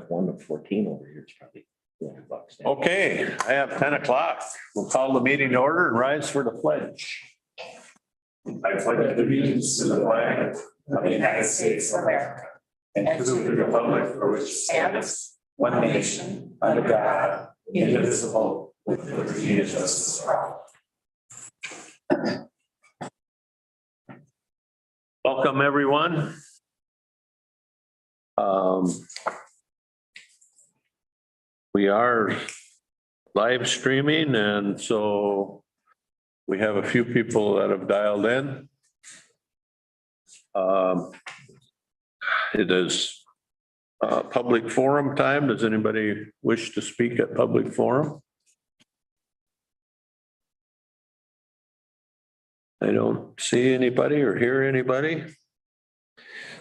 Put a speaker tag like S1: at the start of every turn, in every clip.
S1: one of 14 over here. It's probably $200.
S2: Okay, I have 10 o'clock. We'll call the meeting to order and rise for the pledge.
S3: I pledge allegiance to the flag of the United States of America and to the republic for which it stands, one nation, under God, indivisible, with liberty and justice for all.
S2: Welcome, everyone. We are live streaming, and so we have a few people that have dialed in. It is public forum time. Does anybody wish to speak at public forum? I don't see anybody or hear anybody.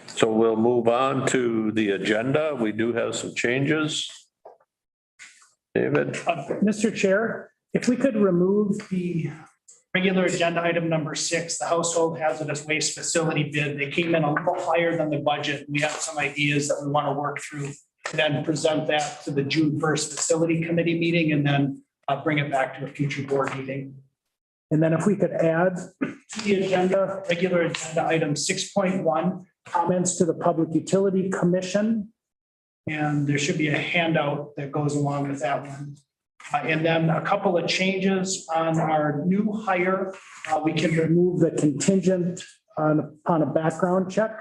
S2: So we'll move on to the agenda. We do have some changes. David?
S4: Mr. Chair, if we could remove the regular agenda item number 6, the household hazardous waste facility bid. They came in a little higher than the budget. We have some ideas that we want to work through and then present that to the June 1st facility committee meeting and then bring it back to a future board meeting. And then if we could add to the agenda, regular agenda item 6.1, comments to the Public Utility Commission. And there should be a handout that goes along with that one. And then a couple of changes on our new hire. We can remove the contingent upon a background check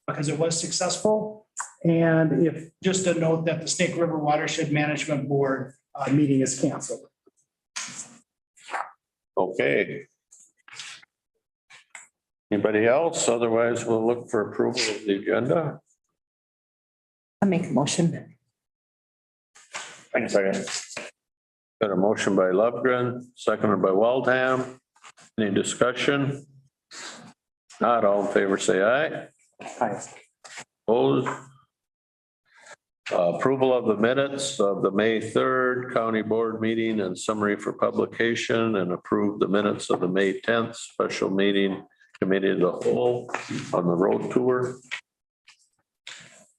S4: because it was successful. And if just a note that the Snake River Watershed Management Board meeting is canceled.
S2: Okay. Anybody else? Otherwise, we'll look for approval of the agenda.
S5: I make a motion.
S3: Thanks, second.
S2: Got a motion by Lovegren, seconded by Waldham. Any discussion? Not all in favor, say aye.
S3: Aye.
S2: Opposed? Approval of the minutes of the May 3rd County Board meeting and summary for publication, and approve the minutes of the May 10th special meeting committee of the whole on the road tour.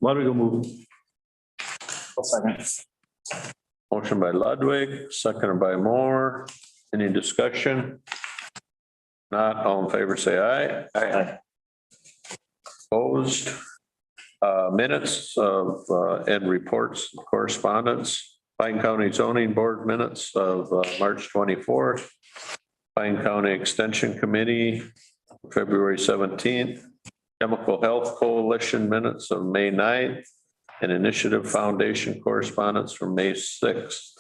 S3: Ludwig will move. I'll second.
S2: Motion by Ludwig, seconded by Moore. Any discussion? Not all in favor, say aye.
S3: Aye.
S2: Opposed? Minutes of and reports, correspondence. Pine County Zoning Board minutes of March 24th. Pine County Extension Committee, February 17th. Chemical Health Coalition minutes of May 9th. And Initiative Foundation correspondence from May 6th.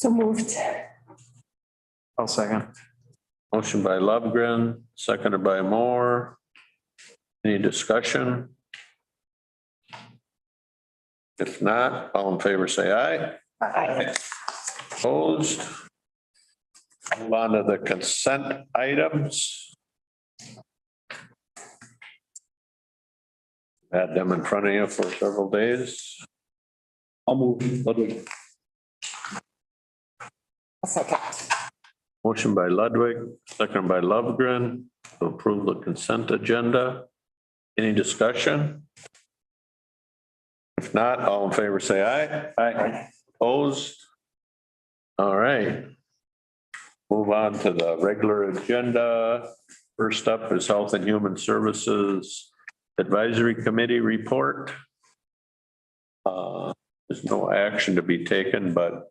S5: So moved.
S3: I'll second.
S2: Motion by Lovegren, seconded by Moore. Any discussion? If not, all in favor, say aye.
S5: Aye.
S2: Opposed? Move on to the consent items. Had them in front of you for several days.
S3: I'll move. Ludwig.
S5: A second.
S2: Motion by Ludwig, second by Lovegren to approve the consent agenda. Any discussion? If not, all in favor, say aye.
S3: Aye.
S2: Opposed? All right. Move on to the regular agenda. First up is Health and Human Services Advisory Committee report. There's no action to be taken, but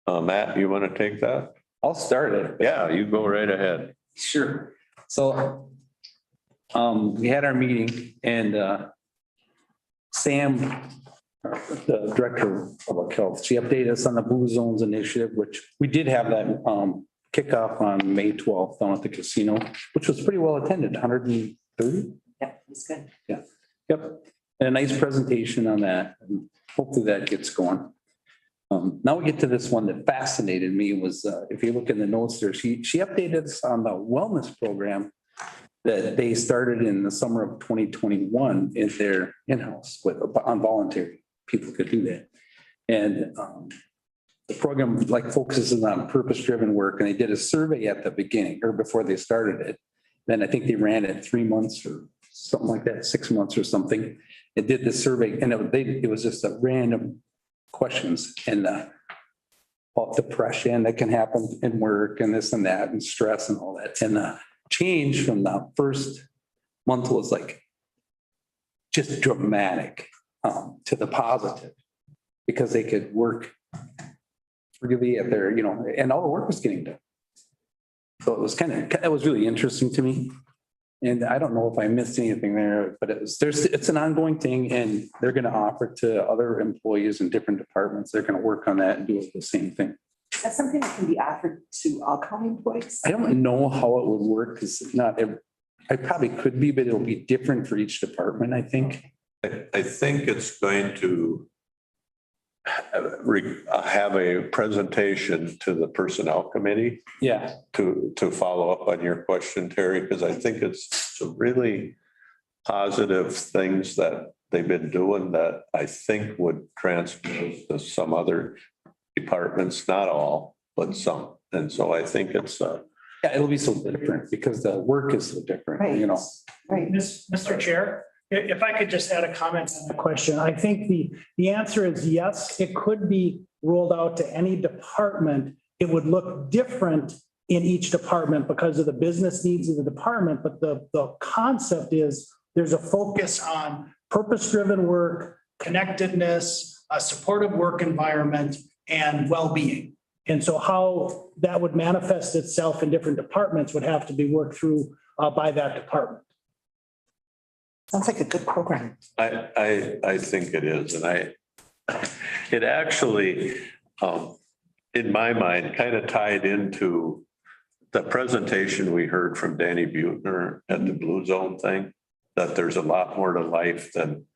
S2: Matt, you want to take that?
S6: I'll start it.
S2: Yeah, you go right ahead.
S6: Sure. So we had our meeting and Sam, the director of public health, she updated us on the Blue Zones initiative, which we did have that kickoff on May 12th down at the casino, which was pretty well attended, 130.
S5: Yeah, it's good.
S6: Yeah. Yep. And a nice presentation on that. And hopefully that gets going. Now we get to this one that fascinated me was, if you look in the notes there, she updated us on the wellness program that they started in the summer of 2021 in their in-house with on voluntary. People could do that. And the program like focuses on purpose-driven work, and they did a survey at the beginning or before they started it. Then I think they ran it 3 months or something like that, 6 months or something. It did the survey and it was just a random questions and about depression that can happen in work and this and that and stress and all that. And the change from the first month was like just dramatic to the positive because they could work really at their, and all the work was getting done. So it was it was really interesting to me. And I don't know if I missed anything there, but it's an ongoing thing and they're going to offer to other employees in different departments. They're going to work on that and do the same thing.
S5: That's something that can be offered to all county employees.
S6: I don't know how it would work because I probably could be, but it'll be different for each department, I think.
S2: I think it's going to have a presentation to the personnel committee
S6: Yeah.
S2: to follow up on your question, Terry, because I think it's some really positive things that they've been doing that I think would transpose to some other departments, not all, but some. And so I think it's
S6: Yeah, it'll be so different because the work is so different,
S5: Right. Right.
S4: Mr. Chair, if I could just add a comment on the question, I think the answer is yes, it could be rolled out to any department. It would look different in each department because of the business needs of the department, but the concept is there's a focus on purpose-driven work, connectedness, a supportive work environment, and well-being. And so how that would manifest itself in different departments would have to be worked through by that department.
S5: Sounds like a good program.
S2: I think it is. And it actually, in my mind, kind of tied into the presentation we heard from Danny Butner at the Blue Zone thing, that there's a lot more to life than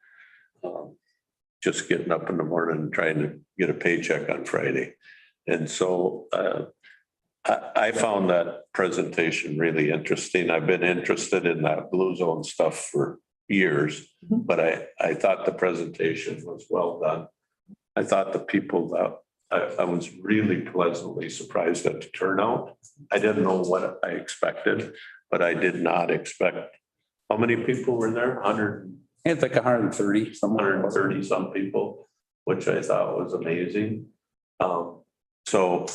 S2: just getting up in the morning and trying to get a paycheck on Friday. And so I found that presentation really interesting. I've been interested in that Blue Zone stuff for years, but I thought the presentation was well done. I thought the people that I was really pleasantly surprised at the turnout. I didn't know what I expected, but I did not expect. How many people were there? 100.
S6: It's like 130, somewhere.
S2: 130 some people, which I thought was amazing. So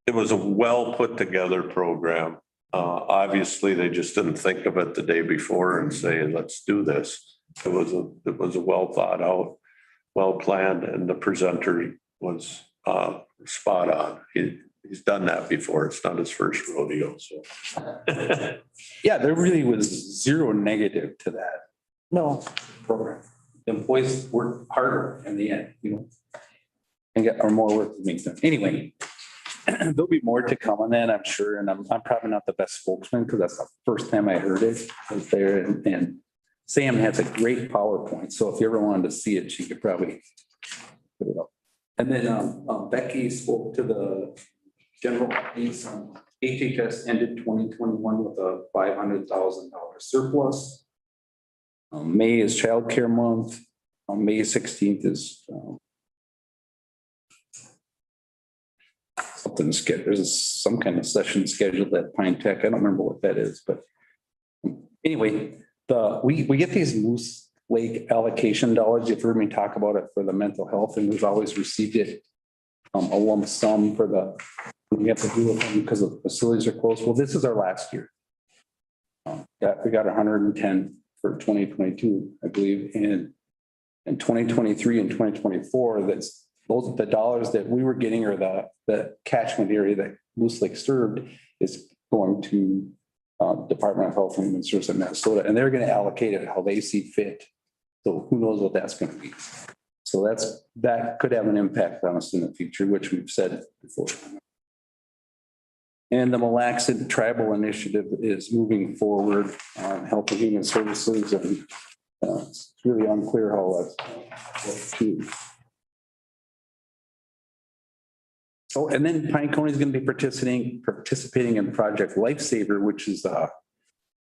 S2: it was a well put together program. Obviously, they just didn't think of it the day before and say, let's do this. It was a well thought out, well planned, and the presenter was spot on. He's done that before. It's not his first rodeo. So
S6: Yeah, there really was zero negative to that
S5: No,
S6: program. The employees work harder in the end, and get more work to make them. Anyway, there'll be more to come on that, I'm sure. And I'm probably not the best spokesman because that's the first time I heard it. I was there and Sam has a great PowerPoint. So if you ever wanted to see it, she could probably put it up. And then Becky spoke to the general updates on HHS ended 2021 with a $500,000 surplus. May is childcare month. May 16th is something scheduled. There's some kind of session scheduled at Pine Tech. I don't remember what that is, but anyway, we get these Moose Lake allocation dollars. You've heard me talk about it for the mental health, and we've always received it a lump sum for we have to do with them because the facilities are closed. Well, this is our last year. We got 110 for 2022, I believe, and in 2023 and 2024, those are the dollars that we were getting, or the catchment area that Moose Lake served is going to Department of Health and Human Services in Minnesota, and they're going to allocate it how they see fit. So who knows what that's going to be. So that could have an impact on us in the future, which we've said before. And the Mille Lacs Tribal Initiative is moving forward on Health and Human Services, and it's really unclear how that's going to. Oh, and then Pine County is going to be participating in Project Lifesaver, which is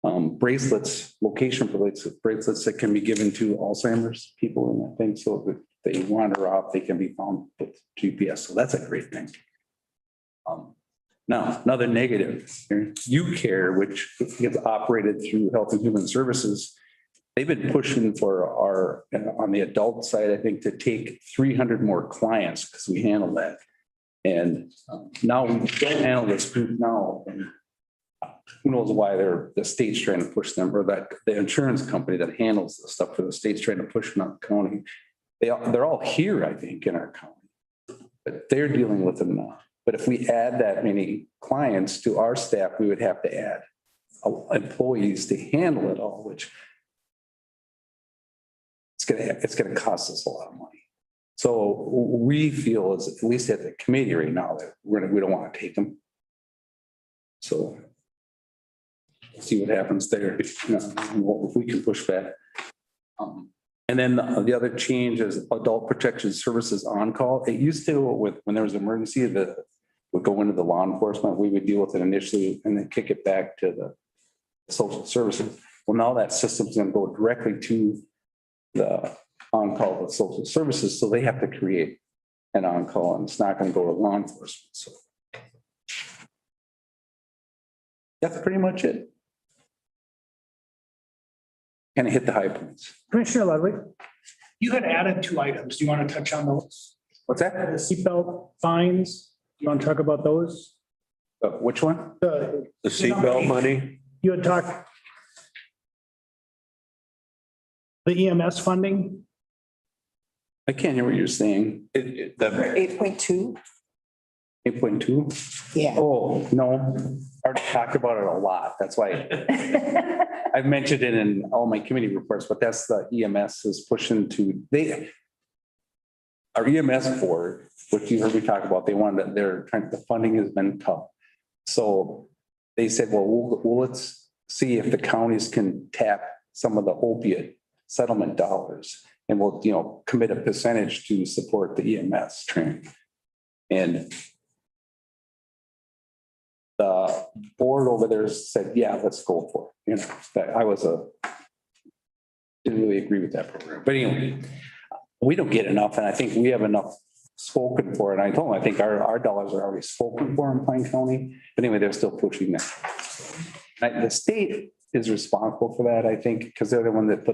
S6: bracelets, location bracelets that can be given to Alzheimer's people in that thing. So if they wander off, they can be found with GPS. So that's a great thing. Now, another negative, UCare, which gets operated through Health and Human Services, they've been pushing for our, on the adult side, I think, to take 300 more clients because we handle that. And now we don't handle this group now. And who knows why the state's trying to push them, or that the insurance company that handles the stuff for the state's trying to push them out the county. They're all here, I think, in our county, but they're dealing with them now. But if we add that many clients to our staff, we would have to add employees to handle it all, which it's gonna cost us a lot of money. So we feel, as at least at the committee right now, that we don't want to take them. So see what happens there, if we can push back. And then the other change is adult protection services on call. It used to, when there was an emergency, that would go into the law enforcement. We would deal with it initially and then kick it back to the social services. Well, now that system's going to go directly to the on-call with social services, so they have to create an on-call, and it's not going to go to law enforcement. So that's pretty much it. Kind of hit the high points.
S4: Commissioner Ludwig, you had added 2 items. Do you want to touch on those?
S6: What's that?
S4: The seatbelt fines. Do you want to talk about those?
S6: Which one?
S4: The
S2: The seatbelt money?
S4: You had talked. The EMS funding.
S6: I can't hear what you're saying.
S2: That
S5: 8.2.
S6: 8.2?
S5: Yeah.
S6: Oh, no. I already talked about it a lot. That's why I've mentioned it in all my committee reports, but that's the EMS is pushing to, our EMS board, which you heard me talk about, the funding has been cut. So they said, well, let's see if the counties can tap some of the opiate settlement dollars, and we'll, commit a percentage to support the EMS training. And the board over there said, yeah, let's go for it. Didn't really agree with that program. But anyway, we don't get enough, and I think we have enough spoken for it. I told them, I think our dollars are already spoken for in Pine County. But anyway, they're still pushing that. The state is responsible for that, I think, because they're the one that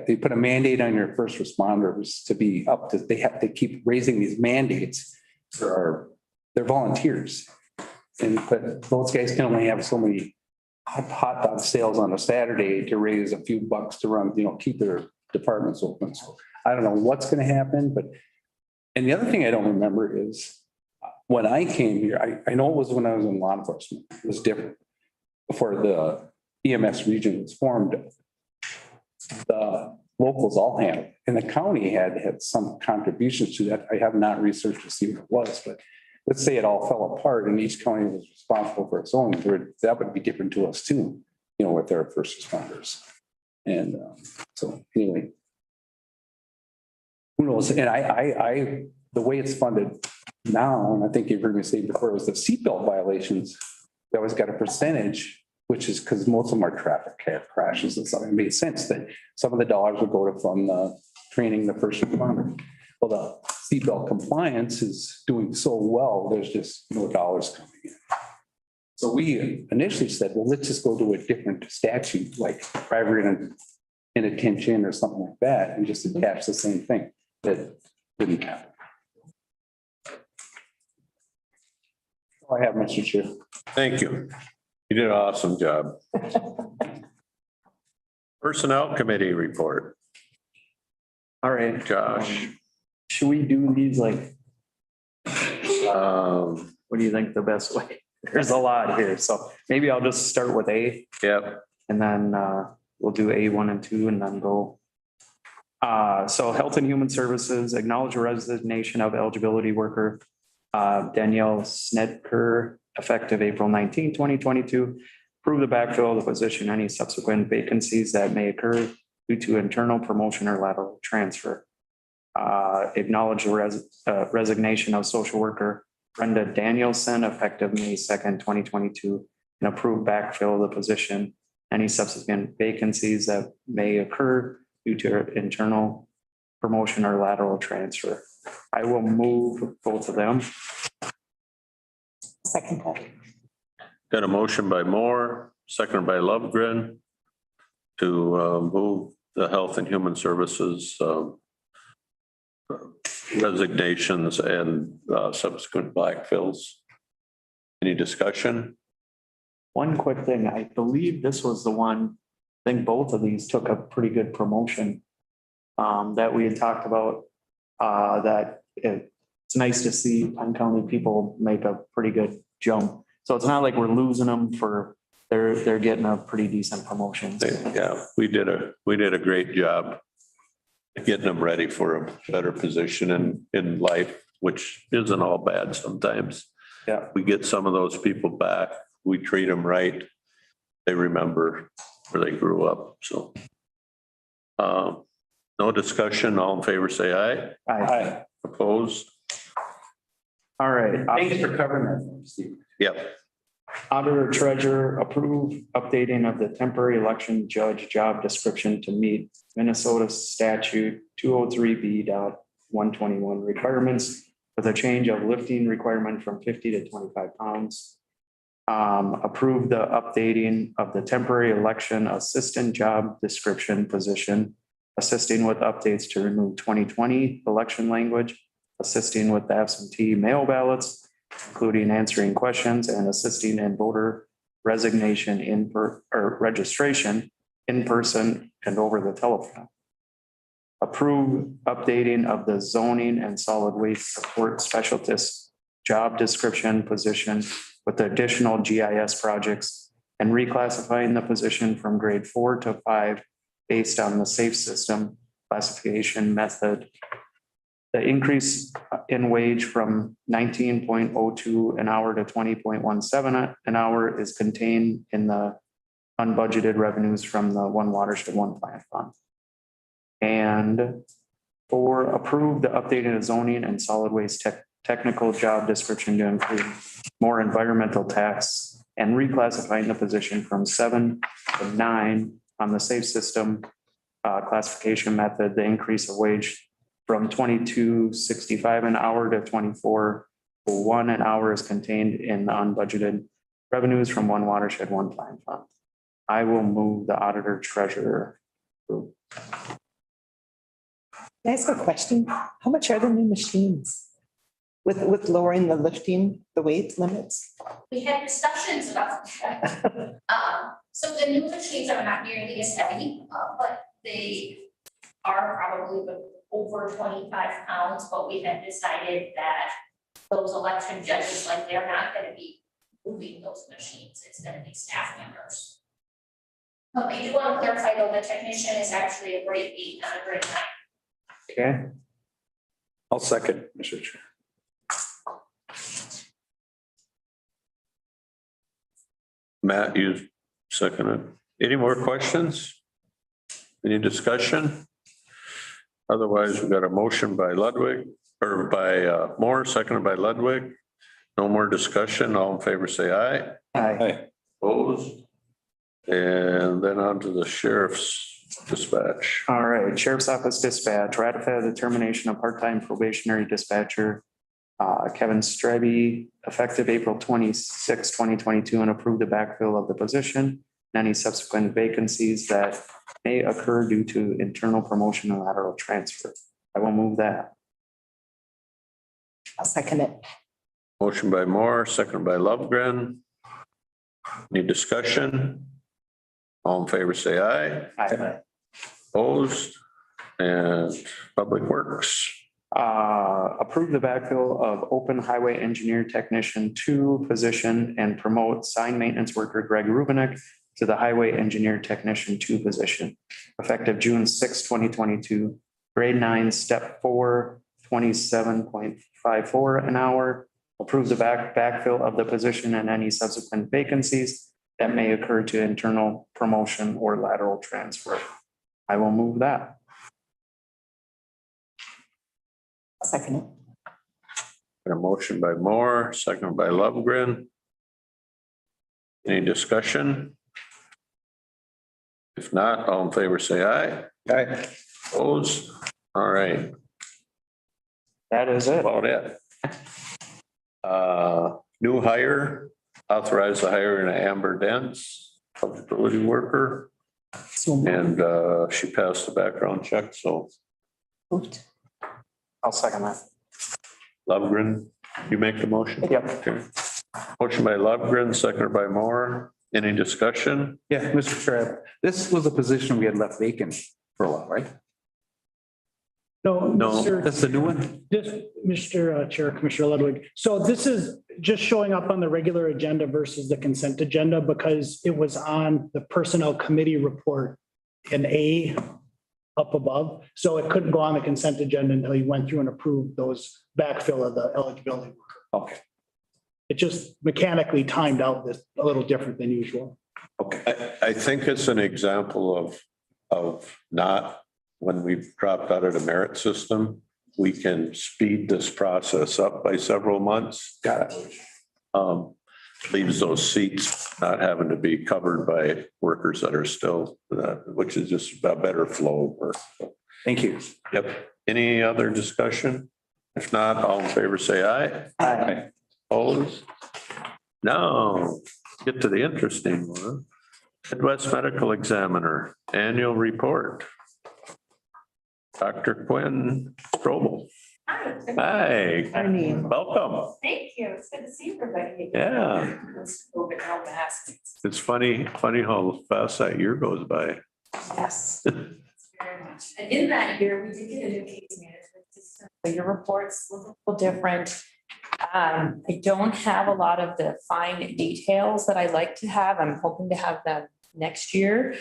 S6: they put a mandate on your first responders to be up to, they have to keep raising these mandates for they're volunteers. But those guys can only have so many hot dog sales on a Saturday to raise a few bucks to run, keep their departments open. So I don't know what's going to happen, and the other thing I don't remember is when I came here, I know it was when I was in law enforcement, it was different. Before the EMS region was formed, the locals all handled, and the county had some contributions to that. I have not researched to see what it was, but let's say it all fell apart and each county was responsible for its own, that would be different to us too, with their first responders. And so anyway, who knows? And I the way it's funded now, and I think you've heard me say before, is the seatbelt violations. They always got a percentage, which is because most of them are traffic crashes and stuff. It made sense that some of the dollars would go to fund the training the first responder. Well, the seatbelt compliance is doing so well, there's just no dollars coming in. So we initially said, well, let's just go to a different statute, like driver inattention or something like that, and just attach the same thing. That didn't happen. All I have, Mr. Chair.
S2: Thank you. You did an awesome job. Personnel Committee report.
S1: All right,
S2: Josh.
S1: should we do these what do you think the best way? There's a lot here, so maybe I'll just start with A.
S2: Yep.
S1: And then we'll do A1 and 2 and then go. So Health and Human Services, acknowledge resignation of eligibility worker Danielle Snedker, effective April 19, 2022. Approve the backfill of the position, any subsequent vacancies that may occur due to internal promotion or lateral transfer. Acknowledge the resignation of social worker Brenda Danielson, effective May 2nd, 2022, and approve backfill of the position, any subsequent vacancies that may occur due to internal promotion or lateral transfer. I will move both of them.
S5: second that.
S2: Got a motion by Moore, seconded by Lovegren to move the Health and Human Services resignations and subsequent backfills. Any discussion?
S1: One quick thing, I believe this was the one, I think both of these took a pretty good promotion. That we had talked about, that it's nice to see Pine County people make a pretty good jump. So it's not like we're losing them for, they're getting a pretty decent promotion.
S2: Yeah, we did a great job getting them ready for a better position in life, which isn't all bad sometimes.
S1: Yeah.
S2: We get some of those people back, we treat them right. They remember where they grew up, so. No discussion, all in favor, say aye.
S1: Aye.
S2: Opposed?
S1: All right.
S6: Thanks for covering that, for me, Steve.
S2: Yep.
S1: Auditor treasurer approve updating of the temporary election judge job description to meet Minnesota statute 203B.121 requirements with a change of lifting requirement from 50 to 25 pounds. Approve the updating of the temporary election assistant job description position, assisting with updates to remove 2020 election language, assisting with the absentee mail ballots, including answering questions and assisting in voter resignation registration in person and over the telephone. Approve updating of the zoning and solid waste support specialist job description position with additional GIS projects and reclassifying the position from grade 4 to 5 based on the safe system classification method. The increase in wage from 19.02 an hour to 20.17 an hour is contained in the unbudgeted revenues from the One Watershed One Plant Fund. And 4, approve the updated zoning and solid waste technical job description to include more environmental tasks and reclassifying the position from 7 to 9 on the safe system classification method. The increase of wage from $22.65 an hour to $24.01 an hour is contained in the unbudgeted revenues from One Watershed One Plant Fund. I will move the auditor treasurer.
S5: Can I ask a question? How much are the new machines? With lowering the lifting, the weight limits?
S7: We had discussions about that. So the new machines are not nearly as heavy, but they are probably over 25 pounds, but we had decided that those election judges, like, they're not gonna be moving those machines, it's gonna be staff members. But we do want to clarify though, the technician is actually a grade 8, not a grade 9.
S1: Okay,
S6: I'll second, Mr. Chair.
S2: Matt, you seconded. Any more questions? Any discussion? Otherwise, we've got a motion by Ludwig or by Moore, seconded by Ludwig. No more discussion. All in favor, say aye.
S1: aye.
S2: Opposed? And then on to the sheriff's dispatch.
S1: All right, Sheriff's Office dispatch, ratify the termination of part-time probationary dispatcher Kevin Strebe, effective April 26, 2022, and approve the backfill of the position and any subsequent vacancies that may occur due to internal promotion and lateral transfer. I will move that.
S5: I'll second it.
S2: Motion by Moore, seconded by Lovegren. Any discussion? All in favor, say aye.
S1: Aye.
S2: Opposed? And Public Works.
S1: Approve the backfill of open highway engineer technician 2 position and promote sign maintenance worker Greg Rubinek to the highway engineer technician 2 position, effective June 6, 2022, grade 9, step 4, 27.54 an hour. Approve the backfill of the position and any subsequent vacancies that may occur to internal promotion or lateral transfer. I will move that.
S5: I'll second it.
S2: Got a motion by Moore, seconded by Lovegren. Any discussion? If not, all in favor, say aye.
S6: Aye.
S2: Opposed? All right,
S1: That is it.
S2: about it. New hire, authorize the hiring of Amber Dents, eligibility worker. And she passed the background check, so
S5: Moved.
S1: I'll second that.
S2: Lovegren, you make the motion?
S1: Yep.
S2: Okay. Motion by Lovegren, seconded by Moore. Any discussion?
S6: Yeah, Mr. Chair, this was a position we had left vacant for a while, right?
S4: No,
S2: No.
S4: Mr.
S6: That's the new one?
S4: This, Mr. Chair, Commissioner Ludwig. So this is just showing up on the regular agenda versus the consent agenda because it was on the Personnel Committee report in A up above. So it couldn't go on the consent agenda until you went through and approved those backfill of the eligibility worker.
S6: Okay,
S4: It just mechanically timed out this a little different than usual.
S6: okay.
S2: I think it's an example of not, when we've dropped out of the merit system, we can speed this process up by several months.
S6: Got it.
S2: Leaves those seats not having to be covered by workers that are still, which is just a better flow of work.
S6: Thank you.
S2: Yep. Any other discussion? If not, all in favor, say aye.
S6: Aye.
S2: Opposed? Now, get to the interesting one. Midwest Medical Examiner Annual Report. Dr. Quinn Strobel.
S7: Hi.
S2: Hi,
S5: Arnie.
S2: welcome.
S7: Thank you. It's good to see everybody.
S2: Yeah.
S7: Let's open our masks.
S2: It's funny how fast that year goes by.
S7: Yes. Very much. And in that year, we did get a new case management system. So your reports look a little different. I don't have a lot of the fine details that I like to have. I'm hoping to have them next year.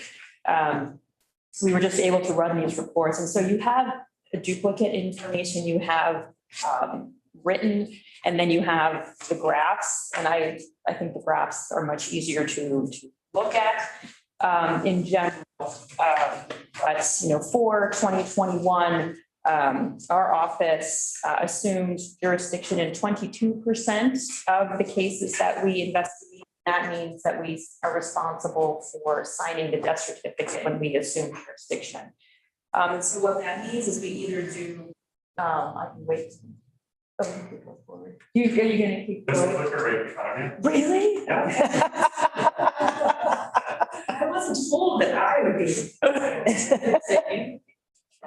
S7: So we were just able to run these reports. And so you have a duplicate information, you have written, and then you have the graphs. And I think the graphs are much easier to look at in general. But for 2021, our office assumed jurisdiction in 22% of the cases that we investigate. That means that we are responsible for signing the death certificate when we assume jurisdiction. So what that means is we either do, I can wait. Oh, you can go forward. Are you gonna keep going? Really? I wasn't told that I would be.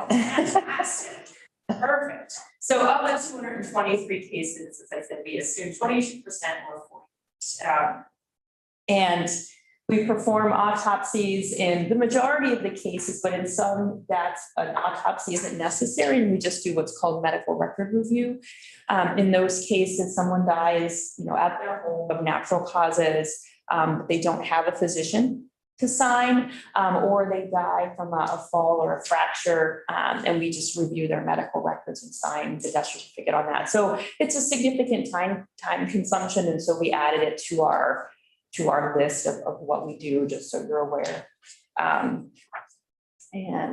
S7: Fantastic. Perfect. So of the 223 cases, as I said, we assume 22% or 40%. And we perform autopsies in the majority of the cases, but in some that an autopsy isn't necessary, and we just do what's called medical record review. In those cases, someone dies, at their home of natural causes. They don't have a physician to sign, or they die from a fall or a fracture, and we just review their medical records and sign the death certificate on that. So it's a significant time consumption, and so we added it to our list of what we do, just so you're aware. And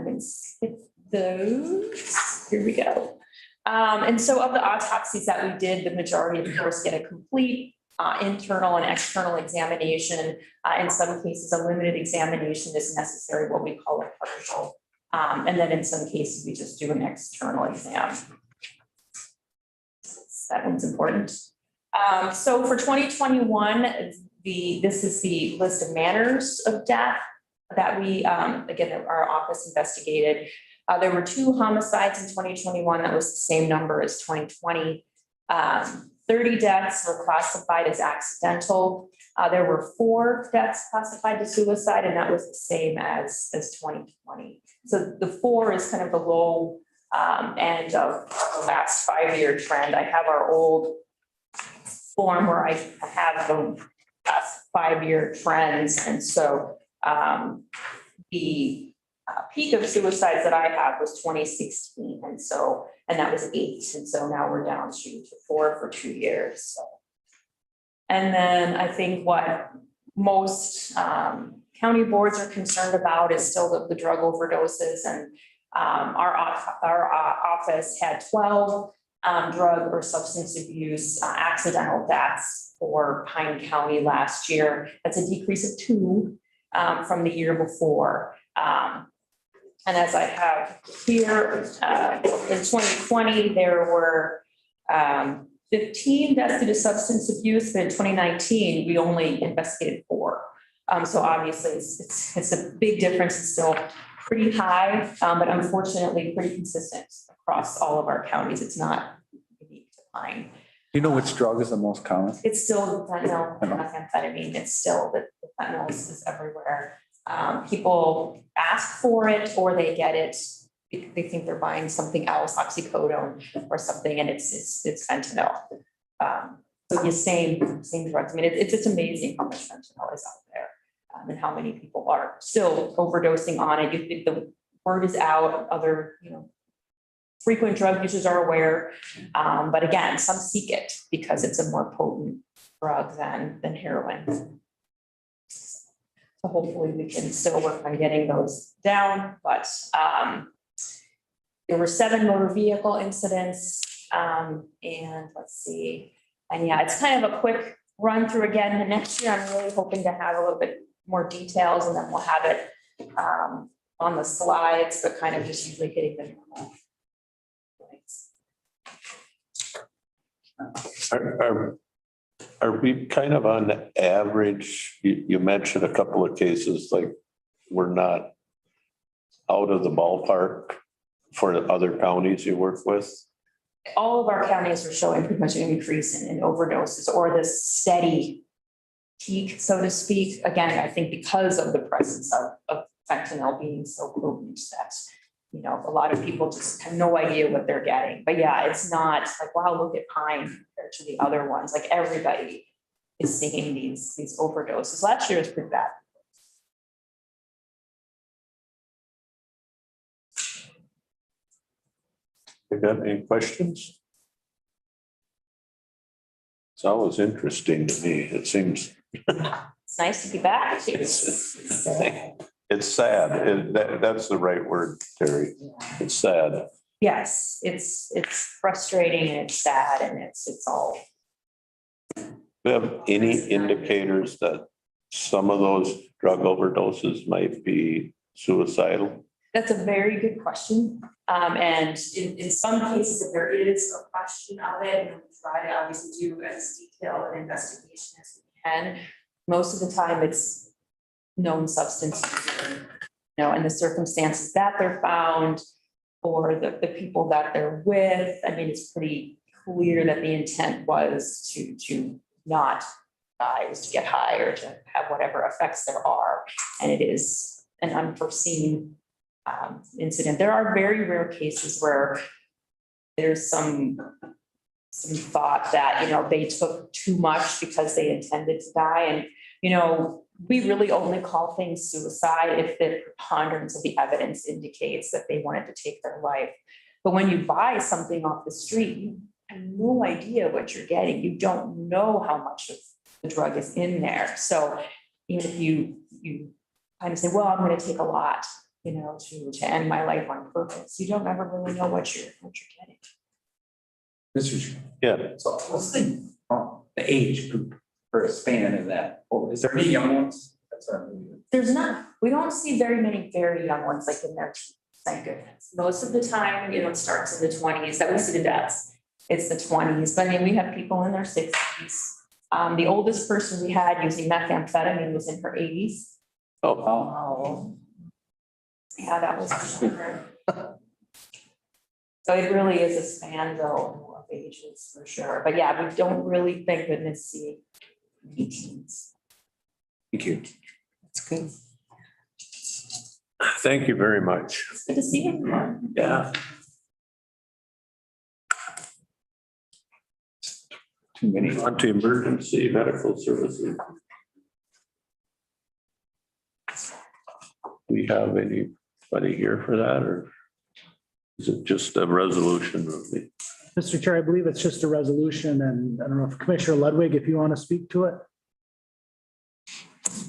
S7: let's skip those. Here we go. And so of the autopsies that we did, the majority, of course, get a complete internal and external examination. In some cases, a limited examination is necessary, what we call a partial. And then in some cases, we just do an external exam. That one's important. So for 2021, this is the list of manners of death that we, again, our office investigated. There were 2 homicides in 2021. That was the same number as 2020. 30 deaths were classified as accidental. There were 4 deaths classified as suicide, and that was the same as 2020. So the 4 is kind of the low end of the last 5-year trend. I have our old form where I have the last 5-year trends. And so the peak of suicides that I have was 2016. And that was 8. And so now we're down to 4 for 2 years. So. And then I think what most county boards are concerned about is still the drug overdoses. And our office had 12 drug or substance abuse accidental deaths for Pine County last year. That's a decrease of 2 from the year before. And as I have here, in 2020, there were
S8: 15 deaths due to substance abuse, but in 2019, we only investigated 4. So obviously it's a big difference. It's still pretty high, but unfortunately pretty consistent across all of our counties. It's not unique to mine.
S6: Do you know which drug is the most common?
S8: It's still fentanyl and methamphetamine. It's still the fentanyl is everywhere. People ask for it or they get it. They think they're buying something else, oxycodone or something, and it's fentanyl. So the same drugs. I mean, it's just amazing how much fentanyl is out there, and how many people are still overdosing on it. You think the word is out, other, frequent drug users are aware. But again, some seek it because it's a more potent drug than heroin. So hopefully we can still work on getting those down, but there were 7 motor vehicle incidents, and let's see. And yeah, it's kind of a quick run through again. And next year, I'm really hoping to have a little bit more details, and then we'll have it on the slides, but kind of just usually hitting the normal points.
S2: Are we kind of on the average? You mentioned a couple of cases, like we're not out of the ballpark for the other counties you work with?
S8: All of our counties are showing pretty much an increase in overdoses, or this steady peak, so to speak. Again, I think because of the presence of fentanyl being so potent that, a lot of people just have no idea what they're getting. But yeah, it's not like, wow, look at Pine compared to the other ones. Like everybody is seeing these overdoses. Last year was pretty bad.
S2: You got any questions? It's always interesting to me. It seems.
S8: It's nice to be back.
S2: It's sad. That's the right word, Terry. It's sad.
S8: Yes, it's frustrating and it's sad and it's all.
S2: Do you have any indicators that some of those drug overdoses might be suicidal?
S8: That's a very good question. And in some cases, if there is a question of it, and we try to obviously do as detailed an investigation as we can, most of the time it's known substance use, and the circumstances that they're found or the people that they're with. I mean, it's pretty clear that the intent was to not die, was to get high or to have whatever effects there are. And it is an unforeseen incident. There are very rare cases where there's some thought that, they took too much because they intended to die. And, we really only call things suicide if the preponderance of the evidence indicates that they wanted to take their life. But when you buy something off the street, you have no idea what you're getting. You don't know how much of the drug is in there. So even if you kind of say, well, I'm going to take a lot, to end my life on purpose, you don't ever really know what you're getting.
S6: Mr. Chair.
S2: Yeah.
S6: So what's the age group for a span of that? Or is there any young ones? That's what I'm.
S8: There's not. We don't see very many very young ones like in their teens, thank goodness. Most of the time, it starts in the 20s that we see the deaths. It's the 20s, but I mean, we have people in their 60s. The oldest person we had using methamphetamine was in her 80s.
S2: Oh.
S8: Yeah, that was. So it really is a span though of ages for sure. But yeah, we don't really, thank goodness, see teens.
S6: Thank you.
S5: That's good.
S2: Thank you very much.
S8: Good to see you.
S2: Yeah.
S6: Too many.
S2: On to emergency medical services. We have anybody here for that, or is it just a resolution?
S4: Mr. Chair, I believe it's just a resolution, and I don't know if Commissioner Ludwig, if you want to speak to it.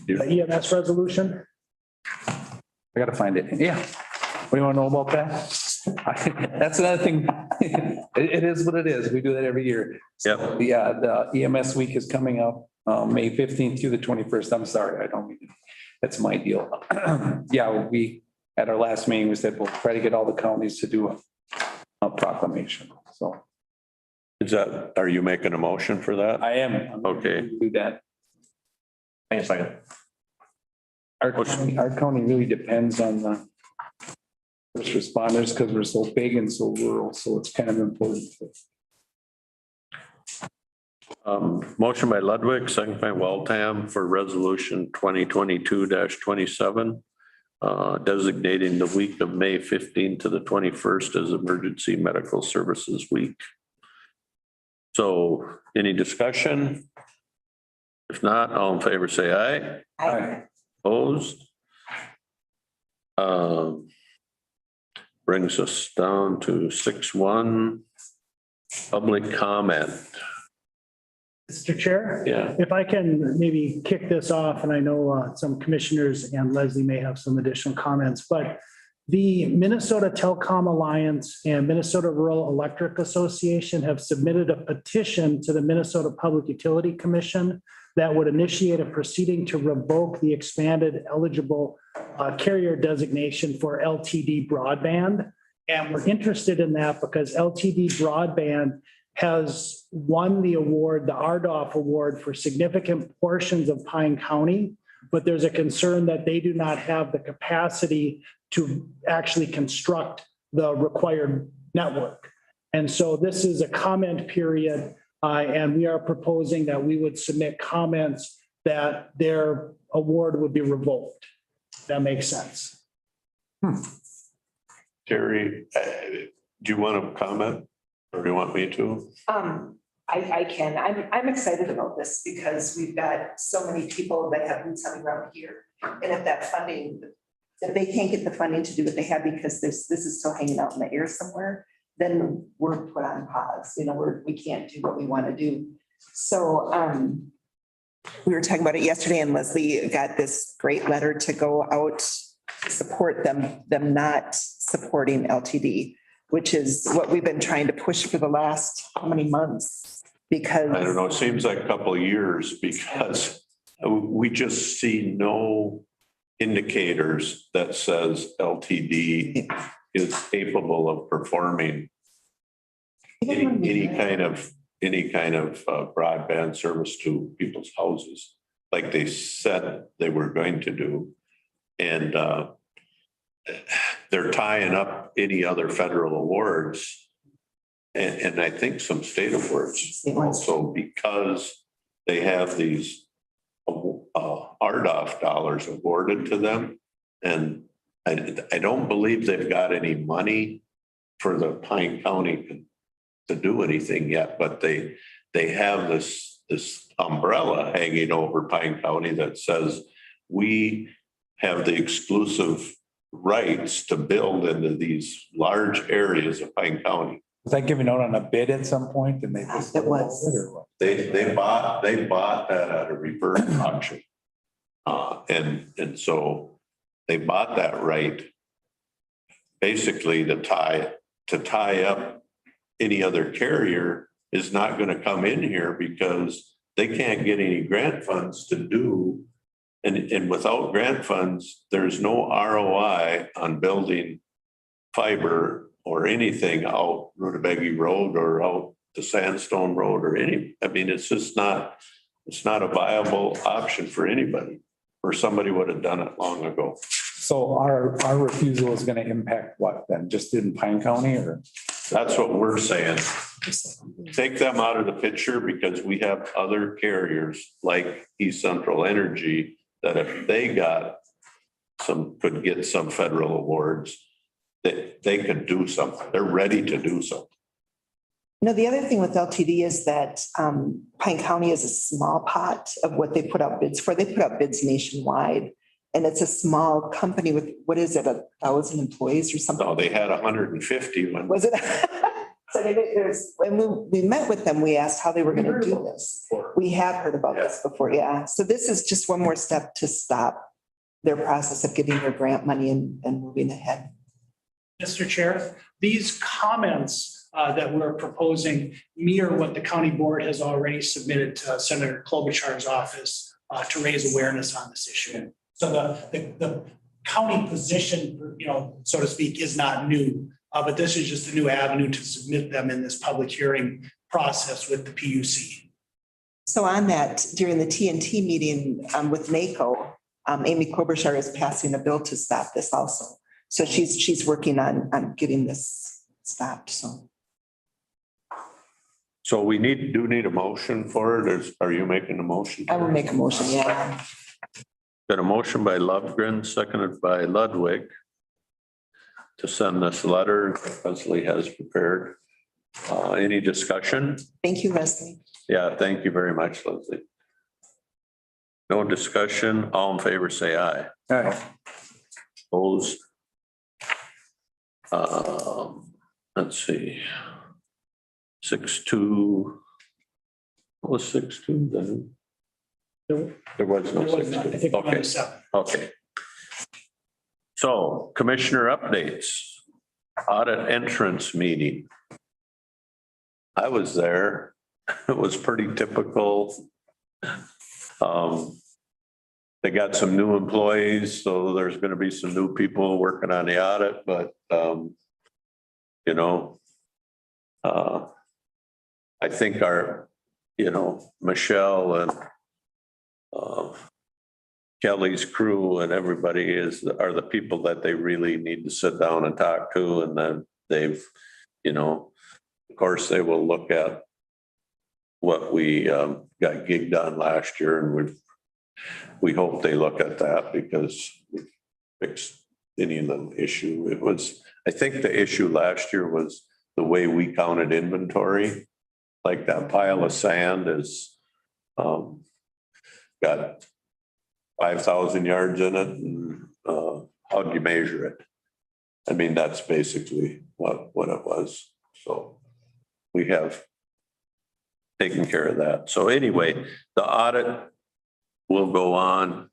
S4: The EMS resolution.
S6: I gotta find it. Yeah. What do you want to know about that? That's another thing. It is what it is. We do that every year.
S2: Yep.
S6: Yeah, the EMS week is coming up, May 15th through the 21st. I'm sorry, I don't mean, that's my deal. Yeah, we, at our last meeting, we said we'll try to get all the counties to do a proclamation. So
S2: Are you making a motion for that?
S6: I am. I'm gonna
S2: Okay.
S6: Do that.
S3: Thanks, second.
S6: Our county really depends on the first responders because we're so big and so rural, so it's kind of important.
S2: Motion by Ludwig, second by Waltham for resolution 2022-27. Designating the week of May 15th to the 21st as Emergency Medical Services Week. So any discussion? If not, all in favor, say aye.
S5: I,
S2: Opposed? Brings us down to 6-1, public comment.
S4: Mr. Chair?
S2: Yeah,
S4: If I can maybe kick this off, and I know some commissioners and Leslie may have some additional comments, but the Minnesota Telecom Alliance and Minnesota Rural Electric Association have submitted a petition to the Minnesota Public Utility Commission that would initiate a proceeding to revoke the expanded eligible carrier designation for LTD broadband. And we're interested in that because LTD broadband has won the award, the RDOF award, for significant portions of Pine County, but there's a concern that they do not have the capacity to actually construct the required network. And so this is a comment period, and we are proposing that we would submit comments that their award would be revoked. That makes sense.
S2: Terry, do you want to comment or do you want me to?
S5: I can. I'm excited about this because we've got so many people that have boots on the ground here. And if that funding, if they can't get the funding to do what they have because this is still hanging out in the air somewhere, then we're put on pause. You know, we can't do what we want to do. So we were talking about it yesterday, and Leslie got this great letter to go out to support them not supporting LTD, which is what we've been trying to push for the last how many months? Because
S2: I don't know, it seems like a couple of years because we just see no indicators that says LTD is capable of performing any kind of broadband service to people's houses like they said they were going to do. And they're tying up any other federal awards and I think some state awards also because they have these RDOF dollars awarded to them. And I don't believe they've got any money for the Pine County to do anything yet, but they have this umbrella hanging over Pine County that says we have the exclusive rights to build into these large areas of Pine County.
S6: Was that given out on a bid at some point and they?
S5: It was.
S2: They bought that at a reverse auction. And so they bought that right basically to tie up any other carrier is not going to come in here because they can't get any grant funds to do. And without grant funds, there's no ROI on building fiber or anything out Rutabaga Road or out the Sandstone Road or I mean, it's just not a viable option for anybody, or somebody would have done it long ago.
S6: So our refusal is going to impact what then? Just in Pine County or?
S2: That's what we're saying. Take them out of the picture because we have other carriers like East Central Energy that if they could get some federal awards, that they could do something. They're ready to do something.
S5: No, the other thing with LTD is that Pine County is a small pot of what they put out bids for. They put out bids nationwide. And it's a small company with, what is it, 1,000 employees or something?
S2: No, they had 150 when.
S5: Was it? So when we met with them, we asked how they were going to do this. We have heard about this before, yeah. So this is just one more step to stop their process of getting their grant money and moving ahead.
S4: Mr. Chair, these comments that we're proposing mirror what the county board has already submitted to Senator Klobuchar's office to raise awareness on this issue. So the county position, so to speak, is not new, but this is just a new avenue to submit them in this public hearing process with the PUC.
S5: So on that, during the TNT meeting with NACO, Amy Klobuchar is passing a bill to stop this also. So she's working on getting this stopped, so.
S2: So we do need a motion for it. Are you making a motion?
S5: I will make a motion, yeah.
S2: Got a motion by Lovegren, seconded by Ludwig to send this letter Leslie has prepared. Any discussion?
S5: Thank you, Leslie.
S2: Yeah, thank you very much, Leslie. No discussion. All in favor, say aye. Opposed? Let's see. 6-2. What was 6-2 then? There was no
S4: I
S2: 6-2.
S4: think we're on
S2: Okay,
S4: to 7.
S2: okay. So commissioner updates, audit entrance meeting. I was there. It was pretty typical. They got some new employees, so there's going to be some new people working on the audit, but you know, I think our, Michelle and Kelly's crew and everybody are the people that they really need to sit down and talk to. And then they've, of course, they will look at what we got gigged on last year, and we hope they look at that because we fixed any little issue. I think the issue last year was the way we counted inventory. Like that pile of sand is got 5,000 yards in it, and how do you measure it? I mean, that's basically what it was. So we have taken care of that. So anyway, the audit will go on.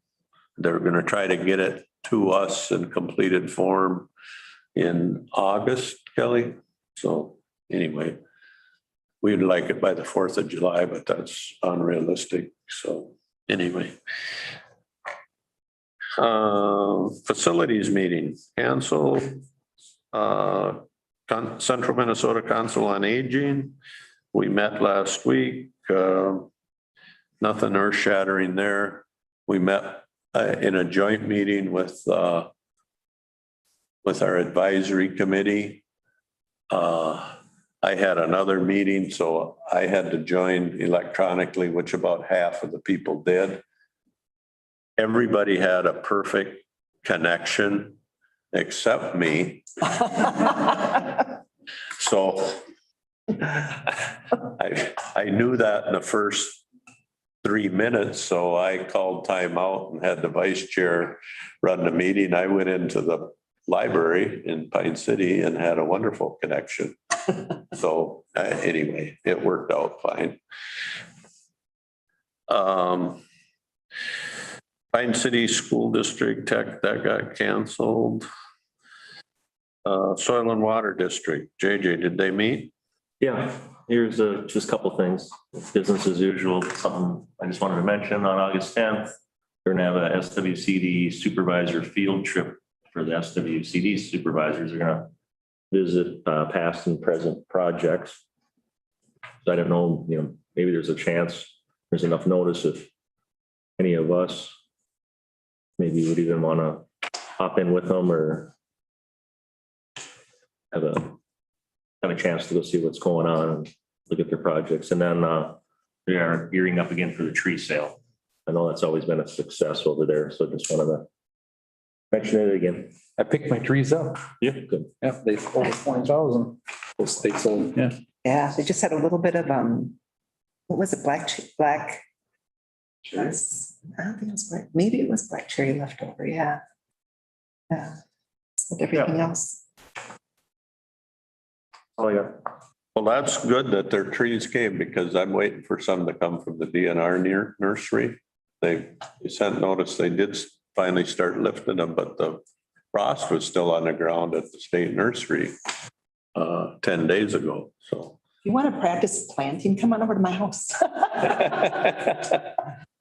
S2: They're going to try to get it to us in completed form in August, Kelly. So anyway, we'd like it by the 4th of July, but that's unrealistic. So anyway, facilities meeting canceled. Central Minnesota Council on Aging. We met last week. Nothing earth shattering there. We met in a joint meeting with our advisory committee. I had another meeting, so I had to join electronically, which about half of the people did. Everybody had a perfect connection except me. So I knew that in the first 3 minutes, so I called timeout and had the vice chair run the meeting. I went into the library in Pine City and had a wonderful connection. So anyway, it worked out fine. Pine City School District Tech, that got canceled. Soil and Water District, JJ, did they meet?
S9: Yeah, here's just a couple things. Business as usual, something I just wanted to mention on August 10th. We're gonna have a SWCD supervisor field trip for the SWCD supervisors. They're gonna visit past and present projects. So I don't know, maybe there's a chance, there's enough notice if any of us maybe would even want to hop in with them or have a chance to go see what's going on and look at their projects. And then they are gearing up again for the tree sale. I know that's always been a success over there, so just wanted to mention it again.
S6: I picked my trees up.
S9: Yeah, good.
S6: Yeah, they over 20,000. They sold, yeah.
S5: Yeah, they just had a little bit of, what was it, black? Yes, I don't think it was black. Maybe it was black cherry left over, yeah. Yeah, with everything else.
S9: Oh, yeah.
S2: Well, that's good that their trees came because I'm waiting for some to come from the DNR nursery. They sent notice they did finally start lifting them, but the frost was still on the ground at the state nursery 10 days ago. So
S5: If you want to practice planting, come on over to my house.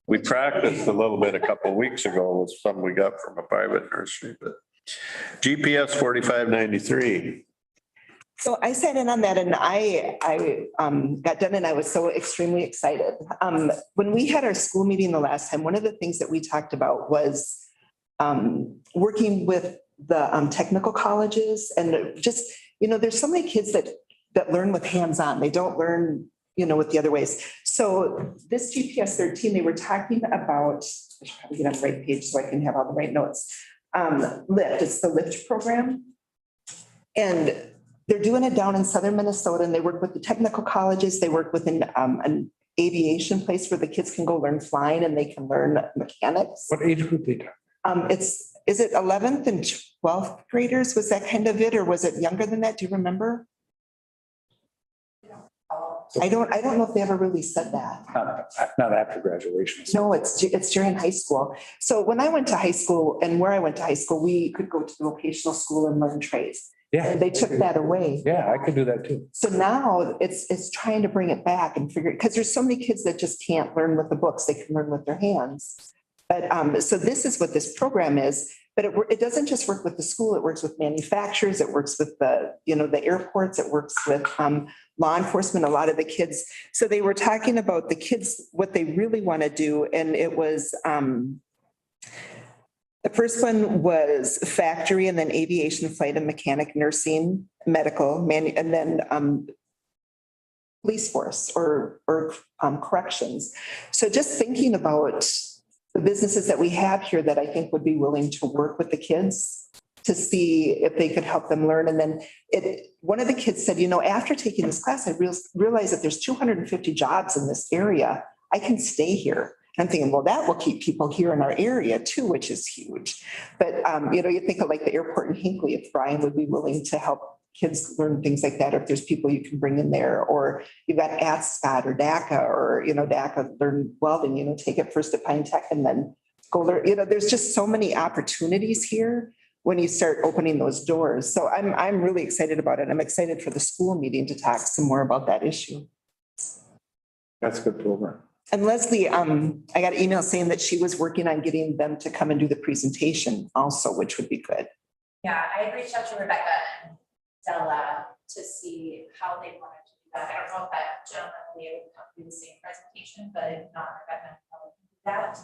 S2: we practiced a little bit a couple of weeks ago with some we got from a private nursery, but GPS 4593.
S5: So I sat in on that and I got done and I was so extremely excited. When we had our school meeting the last time, one of the things that we talked about was working with the technical colleges and just, there's so many kids that learn with hands-on. They don't learn, with the other ways. So this GPS 13, they were talking about, I should probably get on the right page so I can have all the right notes. LIFT, it's the LIFT program. And they're doing it down in southern Minnesota and they work with the technical colleges. They work with an aviation place where the kids can go learn flying and they can learn mechanics.
S6: What age group they talk?
S5: Is it 11th and 12th graders? Was that kind of it, or was it younger than that? Do you remember? I don't know if they ever really said that.
S6: Not after graduation.
S5: No, it's during high school. So when I went to high school and where I went to high school, we could go to the vocational school and learn trades.
S6: Yeah.
S5: And they took that away.
S6: Yeah, I could do that too.
S5: So now it's trying to bring it back and figure, because there's so many kids that just can't learn with the books. They can learn with their hands. But so this is what this program is, but it doesn't just work with the school. It works with manufacturers. It works with the airports. It works with law enforcement, a lot of the kids. So they were talking about the kids, what they really want to do. And it was, the first one was factory and then aviation, flight and mechanic, nursing, medical, and then police force or corrections. So just thinking about the businesses that we have here that I think would be willing to work with the kids to see if they could help them learn. And then one of the kids said, after taking this class, I realized that there's 250 jobs in this area. I can stay here. And I'm thinking, well, that will keep people here in our area too, which is huge. But, you think of like the airport in Hinckley, if Brian would be willing to help kids learn things like that, or if there's people you can bring in there, or you've got Scott or DACA or, DACA learn welding, take it first at Pine Tech and then go learn, there's just so many opportunities here when you start opening those doors. So I'm really excited about it. I'm excited for the school meeting to talk some more about that issue.
S6: That's a good program.
S5: And Leslie, I got an email saying that she was working on getting them to come and do the presentation also, which would be good.
S8: Yeah, I reached out to Rebecca and Stella to see how they wanted to do that. I don't know if that gentleman will be able to come do the same presentation, but if not, Rebecca can probably do that.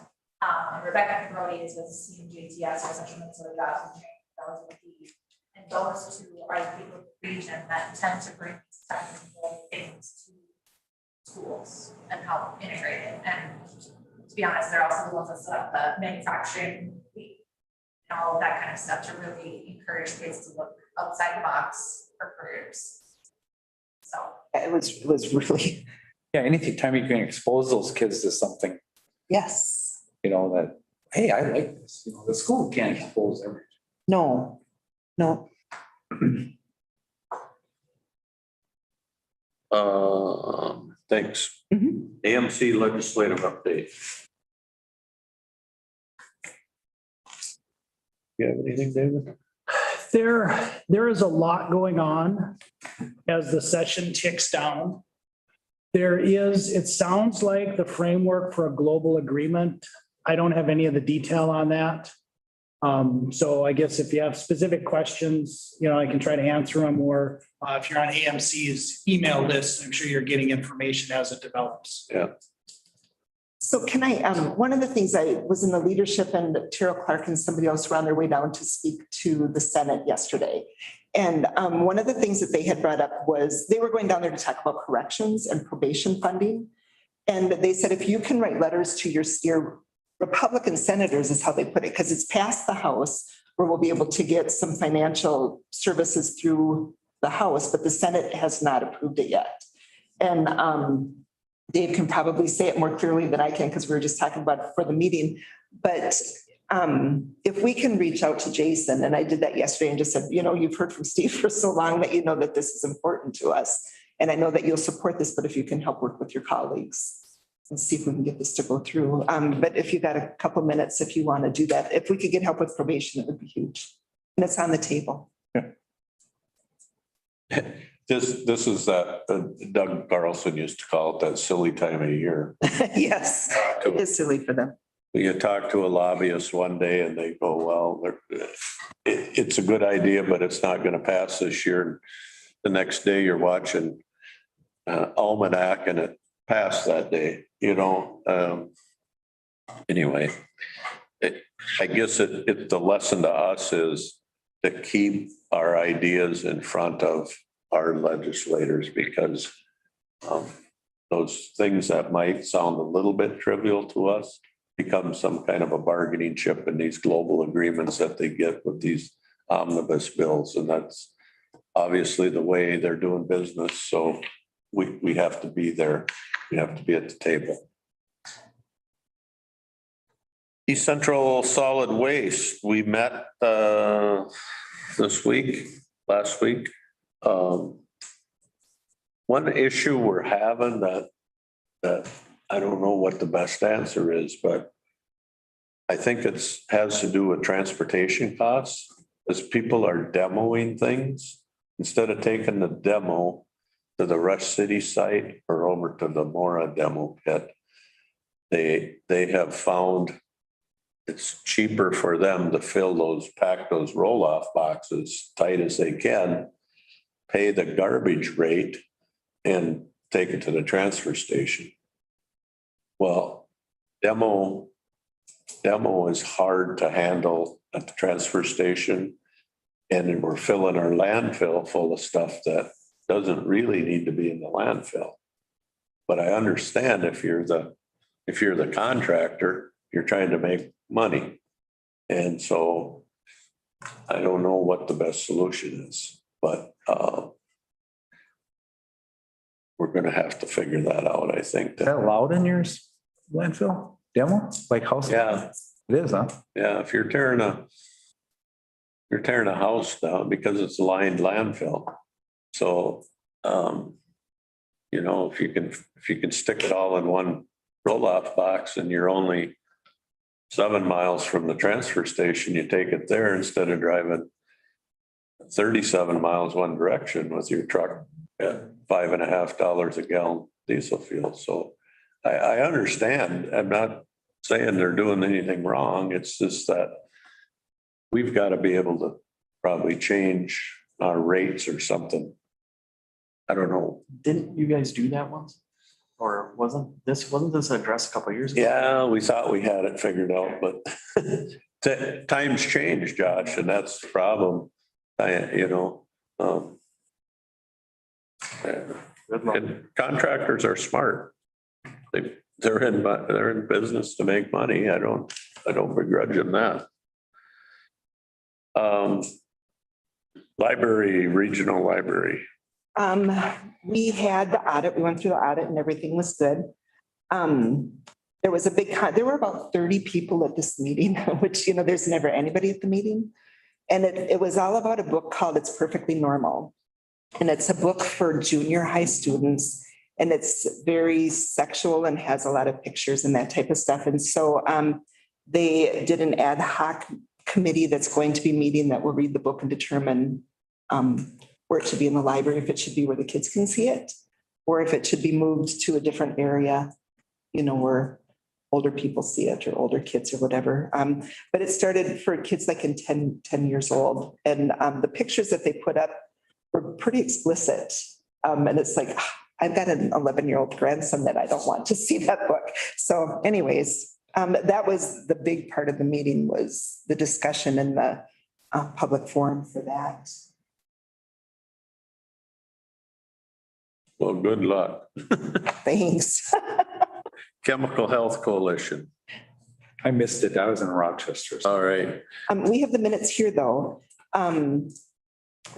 S8: Rebecca Brody is with CMJTS, or Central Minnesota Jobs and Training Development. And those two are the people in the region that tend to bring these technical things to schools and help integrate it. And to be honest, they're also the ones that set up the manufacturing week and all of that kind of stuff to really encourage kids to look outside the box for careers. So
S5: It was really,
S6: Yeah, anytime you can expose those kids to something,
S5: yes.
S6: That, hey, I like this, the school can't expose everything.
S5: No.
S2: Thanks.
S5: Mhm.
S2: AMC Legislative Update. You have anything, David?
S4: There is a lot going on as the session ticks down. It sounds like the framework for a global agreement. I don't have any of the detail on that. So I guess if you have specific questions, I can try to answer them, or if you're on AMC's email list, I'm sure you're getting information as it develops.
S2: Yeah.
S5: So can I, one of the things I was in the leadership and Terrell Clark and somebody else were on their way down to speak to the Senate yesterday. And one of the things that they had brought up was they were going down there to talk about corrections and probation funding. And they said, if you can write letters to your Republican senators, is how they put it, because it's passed the House where we'll be able to get some financial services through the House, but the Senate has not approved it yet. And Dave can probably say it more clearly than I can, because we were just talking about it for the meeting. But if we can reach out to Jason, and I did that yesterday and just said, you've heard from Steve for so long that that this is important to us. And I know that you'll support this, but if you can help work with your colleagues and see if we can get this to go through. But if you got a couple minutes, if you want to do that, if we could get help with probation, it would be huge. And it's on the table.
S2: This is that Doug Carlson used to call it that silly time of year.
S5: Yes, it is silly for them.
S2: You talk to a lobbyist one day and they go, well, it's a good idea, but it's not going to pass this year. the next day you're watching almanac and it passed that day, you know. Anyway, I guess the lesson to us is to keep our ideas in front of our legislators, because those things that might sound a little bit trivial to us become some kind of a bargaining chip in these global agreements that they get with these omnibus bills. And that's obviously the way they're doing business. So we have to be there. We have to be at the table. East Central Solid Waste, we met last week. One issue we're having that I don't know what the best answer is, but I think has to do with transportation costs. As people are demoing things, instead of taking the demo to the Rush City site or over to the Mora demo pit, they have found it's cheaper for them to pack those roll-off boxes tight as they can, pay the garbage rate and take it to the transfer station. Well, demo is hard to handle at the transfer station. And we're filling our landfill full of stuff that doesn't really need to be in the landfill. But I understand if you're the contractor, you're trying to make money. And so I don't know what the best solution is, but we're going to have to figure that out, I think.
S6: Is that allowed in your landfill demo? Like house?
S2: Yeah.
S6: It is, huh?
S2: Yeah, if you're tearing a house down because it's a lined landfill. So, you know, if you can stick it all in one roll-off box and you're only 7 miles from the transfer station, you take it there instead of driving 37 miles one direction with your truck at $5.50 a gallon diesel fuel. So I understand. I'm not saying they're doing anything wrong. It's just that we've got to be able to probably change our rates or something. I don't know.
S1: Didn't you guys do that once? Or wasn't this addressed a couple of years ago?
S2: Yeah, we thought we had it figured out, but times change, Josh, and that's the problem. And contractors are smart. They're in business to make money. I don't begrudge them that. Regional library.
S5: We had the audit, we went through the audit and everything was good. There was there were about 30 people at this meeting, which, there's never anybody at the meeting. And it was all about a book called It's Perfectly Normal. And it's a book for junior high students. And it's very sexual and has a lot of pictures and that type of stuff. And so they did an ad hoc committee that's going to be meeting that will read the book and determine where it should be in the library, if it should be where the kids can see it, or if it should be moved to a different area, where older people see it or older kids or whatever. But it started for kids like in 10 years old. And the pictures that they put up were pretty explicit. And it's like, I've got an 11-year-old grandson that I don't want to see that book. So anyways, that was the big part of the meeting, was the discussion and the public forum for that.
S2: Well, good luck.
S5: Thanks.
S2: Chemical Health Coalition.
S6: I missed it. I was in Rochester.
S2: All right.
S5: We have the minutes here, though.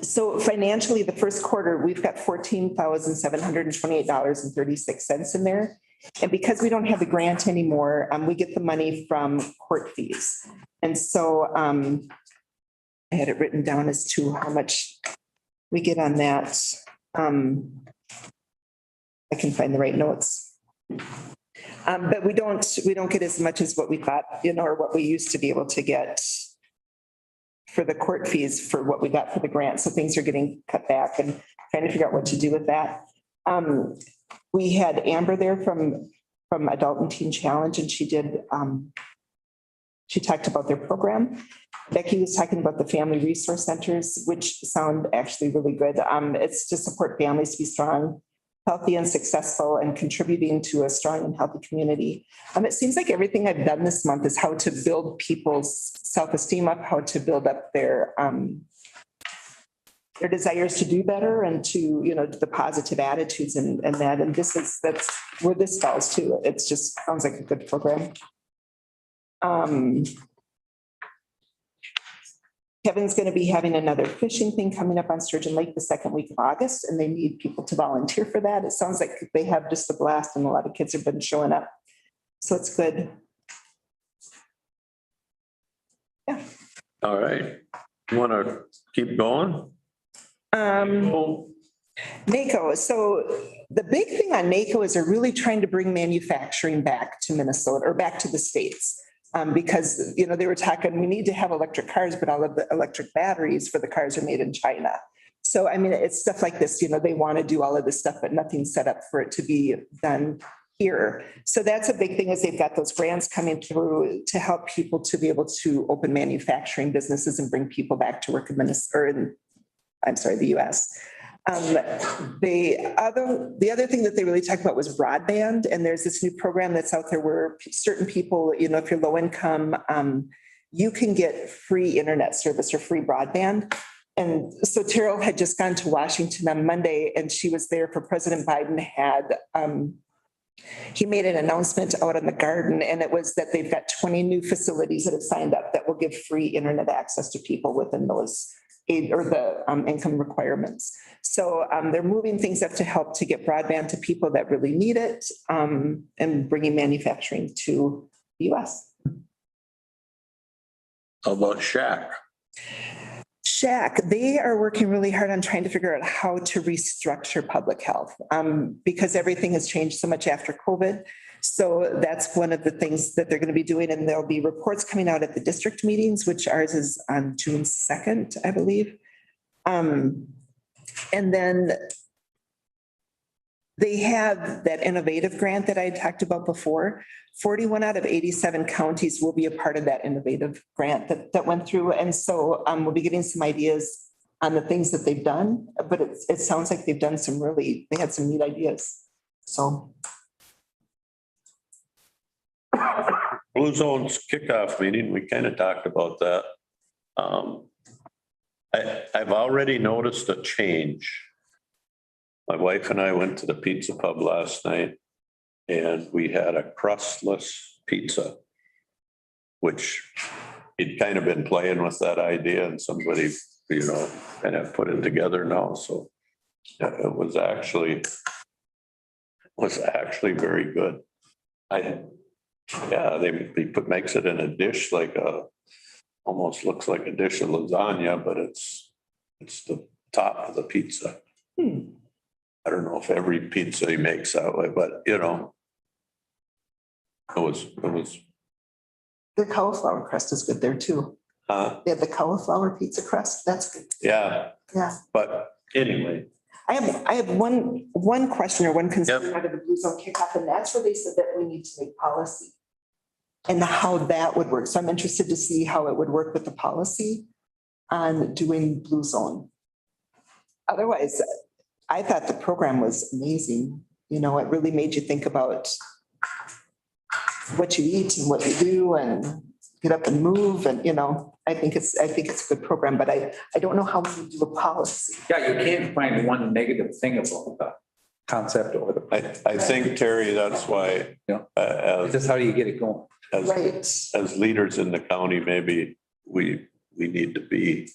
S5: So financially, the first quarter, we've got $14,728.36 in there. And because we don't have the grant anymore, we get the money from court fees. And so I had it written down as to how much we get on that. I can find the right notes. But we don't get as much as what we thought, or what we used to be able to get for the court fees for what we got for the grant. So things are getting cut back and trying to figure out what to do with that. We had Amber there from Adult and Teen Challenge, and she did She talked about their program. Becky was talking about the family resource centers, which sound actually really good. It's to support families to be strong, healthy and successful, and contributing to a strong and healthy community. It seems like everything I've done this month is how to build people's self-esteem up, how to build up their desires to do better and to, the positive attitudes and that. And that's where this falls too. It's just sounds like a good program. Kevin's going to be having another fishing thing coming up on Sturgeon Lake the second week of August, and they need people to volunteer for that. It sounds like they have just a blast and a lot of kids have been showing up. So it's good. Yeah.
S2: All right. You want to keep going?
S5: NACO. So the big thing on NACO is they're really trying to bring manufacturing back to Minnesota or back to the States. Because, they were talking, we need to have electric cars, but all of the electric batteries for the cars are made in China. So, it's stuff like this, they want to do all of this stuff, but nothing's set up for it to be done here. So that's a big thing is they've got those grants coming through to help people to be able to open manufacturing businesses and bring people back to work in the US. The other thing that they really talked about was broadband. And there's this new program that's out there where certain people, if you're low income, you can get free internet service or free broadband. And so Terrell had just gone to Washington on Monday and she was there for President Biden he made an announcement out in the garden and it was that they've got 20 new facilities that have signed up that will give free internet access to people within those aid or the income requirements. So they're moving things up to help to get broadband to people that really need it and bringing manufacturing to the US.
S2: How about Shack?
S5: Shack, they are working really hard on trying to figure out how to restructure public health because everything has changed so much after COVID. So that's one of the things that they're going to be doing. And there'll be reports coming out at the district meetings, which ours is on June 2nd, I believe. And then they have that innovative grant that I talked about before. 41 out of 87 counties will be a part of that innovative grant that went through. And so we'll be getting some ideas on the things that they've done, but it sounds like they've done they had some neat ideas. So.
S2: Blue Zone's kickoff meeting, we kind of talked about that. I've already noticed a change. My wife and I went to the pizza pub last night and we had a crustless pizza, which he'd kind of been playing with that idea and somebody, kind of put it together now. So it was actually very good. Makes it in a dish almost looks like a dish of lasagna, but it's the top of the pizza. I don't know if every pizza he makes that way, but it was.
S5: The cauliflower crust is good there too. They have the cauliflower pizza crust. That's good.
S2: Yeah.
S5: Yeah.
S2: But anyway.
S5: I have one question or one concern
S2: Yep.
S5: out of the Blue Zone kickoff, and that's where they said that we need to make policy and how that would work. So I'm interested to see how it would work with the policy on doing Blue Zone. Otherwise, I thought the program was amazing. It really made you think about what you eat and what you do and get up and move. And, I think it's a good program, but I don't know how we do a policy.
S6: Yeah, you can't find one negative thing about the concept or the.
S2: I think, Terry, that's why.
S6: Yeah.
S2: As
S6: Just how do you get it going?
S5: Right.
S2: As leaders in the county, maybe we need to be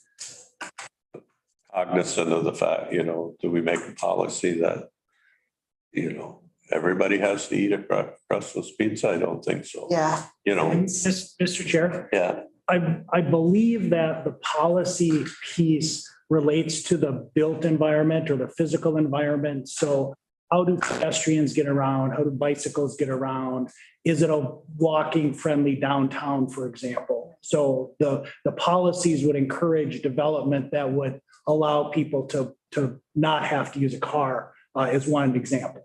S2: cognizant of the fact, do we make a policy that, everybody has to eat a crustless pizza? I don't think so.
S5: Yeah.
S4: Mr. Chair.
S2: Yeah.
S4: I believe that the policy piece relates to the built environment or the physical environment. So how do pedestrians get around? How do bicycles get around? Is it a walking friendly downtown, for example? So the policies would encourage development that would allow people to not have to use a car is one example.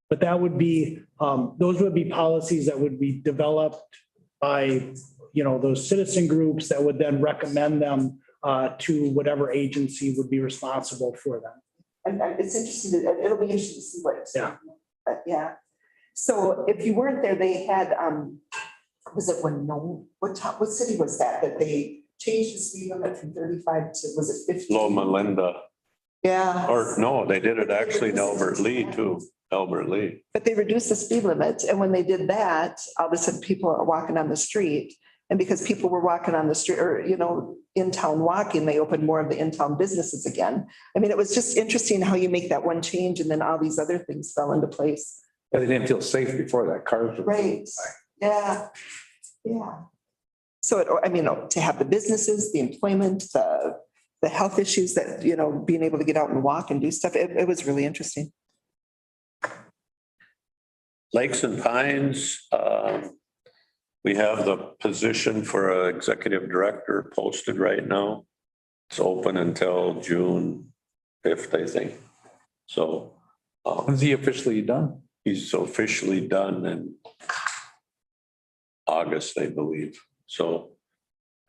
S4: But that would be, those would be policies that would be developed by those citizen groups that would then recommend them to whatever agency would be responsible for them.
S5: And it's interesting, it'll be interesting to see what.
S4: Yeah.
S5: Yeah. So if you weren't there, they had, was it what city was that they changed the speed limit from 35 to, was it 50?
S2: Loma Linda,
S5: Yeah.
S2: or no, they did it actually in Albert Lee too, Albert Lee.
S5: But they reduced the speed limit, and when they did that, all of a sudden people are walking on the street. And because people were walking on the street or, in town walking, they opened more of the in-town businesses again. I mean, it was just interesting how you make that one change and then all these other things fell into place.
S6: They didn't feel safe before that, cars were.
S5: Right, yeah, yeah. So, to have the businesses, the employment, the health issues that, being able to get out and walk and do stuff, it was really interesting.
S2: Lakes and Pines, we have the position for an executive director posted right now. It's open until June 5th, I think. So
S6: When's he officially done?
S2: he's officially done in August, I believe. So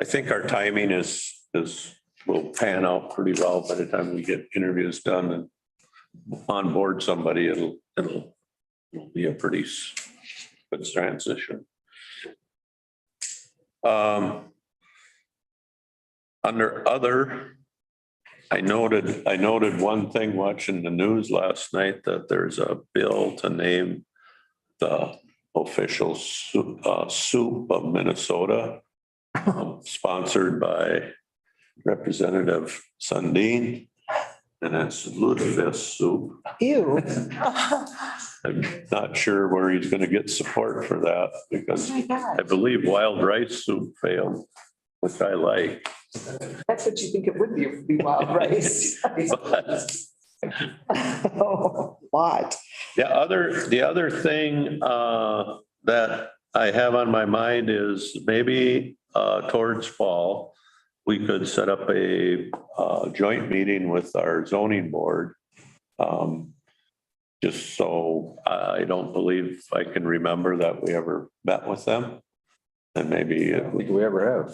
S2: I think our timing will pan out pretty well by the time we get interviews done and onboard somebody. It'll be a pretty good transition. Under other, I noted one thing watching the news last night, that there's a bill to name the official soup of Minnesota, sponsored by Representative Sundin, and that's lutefisk soup.
S5: Ew.
S2: I'm not sure where he's going to get support for that, because I believe wild rice soup failed, which I like.
S5: That's what you think it would be wild rice. Oh, what?
S2: The other thing that I have on my mind is maybe towards fall, we could set up a joint meeting with our zoning board. Just so I don't believe I can remember that we ever met with them. And maybe,
S6: I don't think we ever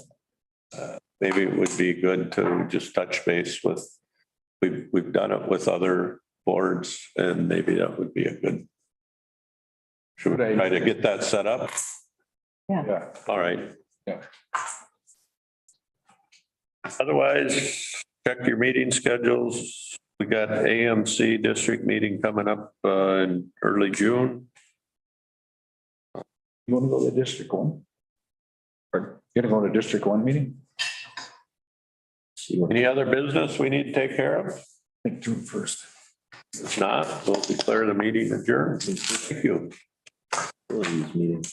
S6: have.
S2: maybe it would be good to just touch base with, we've done it with other boards, and maybe that would be a good. Should we try to get that set up?
S6: Yeah.
S2: All right.
S6: Yeah.
S2: Otherwise, check your meeting schedules. We got AMC District Meeting coming up in early June.
S6: You want to go to District 1? Or you gonna go to District 1 meeting?
S2: Any other business we need to take care of?
S6: I think June 1st.
S2: If not, we'll declare the meeting adjourned. Thank you.
S9: Meeting.